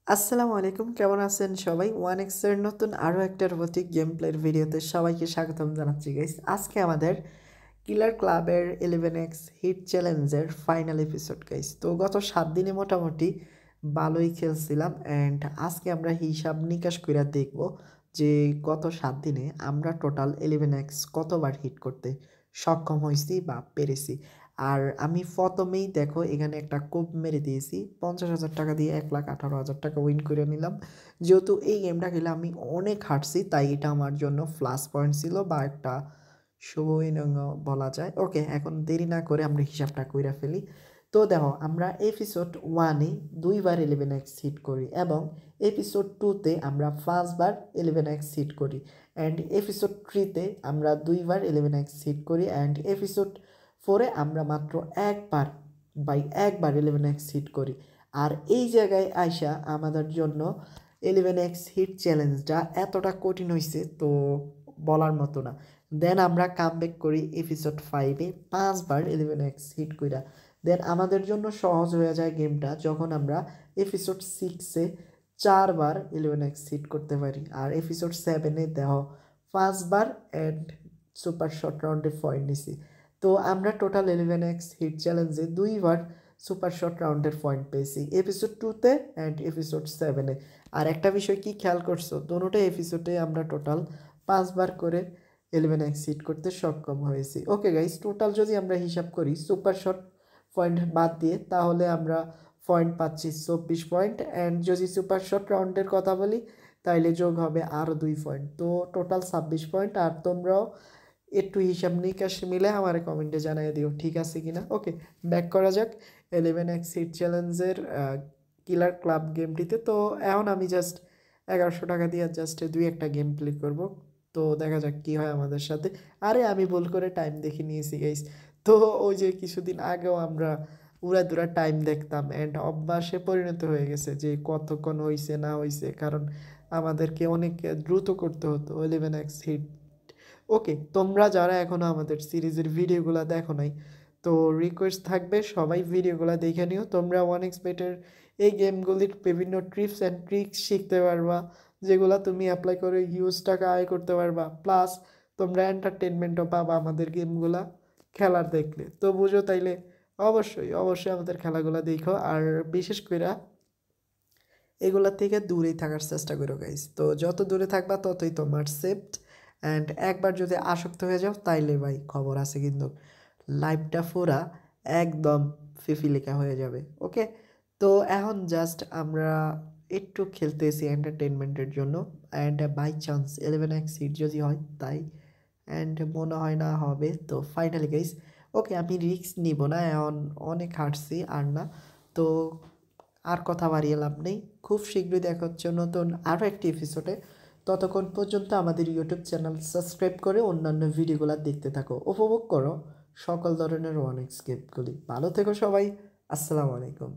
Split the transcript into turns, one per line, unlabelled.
আসসালামু আলাইকুম, কেমন আছেন সবাই? 1x এর নতুন আরও একটা রোবোটিক গেম প্লের ভিডিওতে সবাইকে স্বাগতম জানাচ্ছি গাইস। আজকে আমাদের কিলার ক্লাবের 11x হিট চ্যালেঞ্জের ফাইনাল এপিসোড গাইস। তো গত 7 দিনে মোটামুটি ভালোই খেলছিলাম অ্যান্ড আজকে আমরা হিসাব নিকাশ করে দেখব যে গত 7 দিনে আমরা টোটাল 11x কতবার হিট করতে সক্ষম হয়েছি বা পেরেছি। আর আমি প্রথমেই দেখো এখানে একটা কোপ মেরে দিয়েছি 50,000 টাকা দিয়ে, 1,18,000 টাকা উইন করে নিলাম। যেহেতু এই গেমটা খেলে আমি অনেক হারছি, তাই এটা আমার জন্য প্লাস পয়েন্ট ছিল বা একটা শুভ উইন বলা যায়। ওকে, এখন দেরি না করে আমরা হিসাবটা কইরা ফেলি। তো দেখো, আমরা এপিসোড 1-এ 2বার 11x হিট করি এবং এপিসোড 2-তে আমরা 5বার 11x হিট করি অ্যান্ড এপিসোড 3-তে আমরা 2বার 11x হিট করি অ্যান্ড এপিসোড 4-এ আমরা মাত্র একবার 11x হিট করি। আর এই জায়গায় আইসা আমাদের জন্য 11x হিট চ্যালেঞ্জটা এতটা কঠিন হয়েছে তো বলার মতো না। দেন আমরা কামব্যাক করি এপিসোড 5-এ 5বার 11x হিট কইরা। দেন আমাদের জন্য সহজ হয়ে যায় গেমটা যখন আমরা এপিসোড 6-এ 4বার 11x হিট করতে পারি। আর এপিসোড 7-এ দেখো 5বার অ্যান্ড সুপার শর্ট রাউন্ডে পয়েন্ট নিছি। তো আমরা টোটাল 11x হিট চ্যালেঞ্জে 2বার সুপার শর্ট রাউন্ডের পয়েন্ট পেয়েছি, এপিসোড 2-তে অ্যান্ড এপিসোড 7-এ। আর একটা বিষয় কি খেয়াল করছো, দোনোটা এপিসোডে আমরা টোটাল 5বার করে 11x হিট করতে সক্ষম হয়েছি। ওকে গাইস, টোটাল যদি আমরা হিসাব করি সুপার শর্ট পয়েন্ট বাদ দিয়ে, তাহলে আমরা পয়েন্ট পাচ্ছি 24 পয়েন্ট অ্যান্ড যদি সুপার শর্ট রাউন্ডের কথা বলি তাইলে যোগ হবে আরও 2 পয়েন্ট, তো টোটাল 26 পয়েন্ট। আর তোমরাও একটু হিসাব নিকাশ মিলে আমার কমেন্টে জানিয়ে দিও ঠিক আছে কিনা। ওকে, ব্যাক করা যাক 11x হিট চ্যালেঞ্জের কিলার ক্লাব গেমটিতে। তো এখন আমি জাস্ট 1100 টাকা দিয়ে জাস্ট 2-1টা গেম প্লে করব। তো দেখা যাক কি হয় আমাদের সাথে। আরে আমি ভুল করে টাইম দেখে নিয়েছি গাইস। তো ওই যে কিছুদিন আগেও আমরা উড়াধুরা টাইম দেখতাম অ্যান্ড অভ্যাসে পরিণত হয়ে গেছে যে কতক্ষণ হয়েছে না হয়েছে, কারণ আমাদেরকে অনেক দ্রুত করতে হতো 11x হিট। ওকে, তোমরা যারা এখনও আমাদের সিরিজের ভিডিওগুলো দেখো নাই, তো রিকোয়েস্ট থাকবে সবাই ভিডিওগুলো দেখে নিও। তোমরা 1xBet-এর এই গেমগুলির বিভিন্ন ট্রিপস অ্যান্ড ট্রিক্স শিখতে পারবা, যেগুলো তুমি অ্যাপ্লাই করে হিউজ টাকা আয় করতে পারবা। প্লাস তোমরা এন্টারটেনমেন্টও পাবা আমাদের গেমগুলা খেলার দেখলে। তো বুঝো তাইলে অবশ্যই অবশ্যই আমাদের খেলাগুলো দেখো আর বিশেষ করে এগুলোর থেকে দূরেই থাকার চেষ্টা করো গাইস। তো যত দূরে থাকবা ততই তোমার সেফট অ্যান্ড একবার যদি আসক্ত হয়ে যাও তাইলে ভাই খবর আছে কিন্তু, লাইফটা পুরা একদম ফিফিলিকা হয়ে যাবে। ওকে, তো এখন জাস্ট আমরা একটু খেলতেছি এন্টারটেনমেন্টের জন্য and by chance 11x seat যদি হয় তাই, অ্যান্ড মনে হয় না হবে। তো ফাইনালি গাইস, ওকে আমি রিস্ক নিব না, এখন অনেক হাঁটছি আর না। তো আর কথা বাড়িয়ে লাভ নেই, খুব শীঘ্রই দেখা হচ্ছে নতুন আরও একটি এপিসোডে। ততক্ষণ পর্যন্ত আমাদের ইউটিউব চ্যানেল সাবস্ক্রাইব করে অন্যান্য ভিডিওগুলো দেখতে থাকো, উপভোগ করো সকল ধরনের 1x গেমগুলি। ভালো থেকো সবাই, আসসালামু আলাইকুম।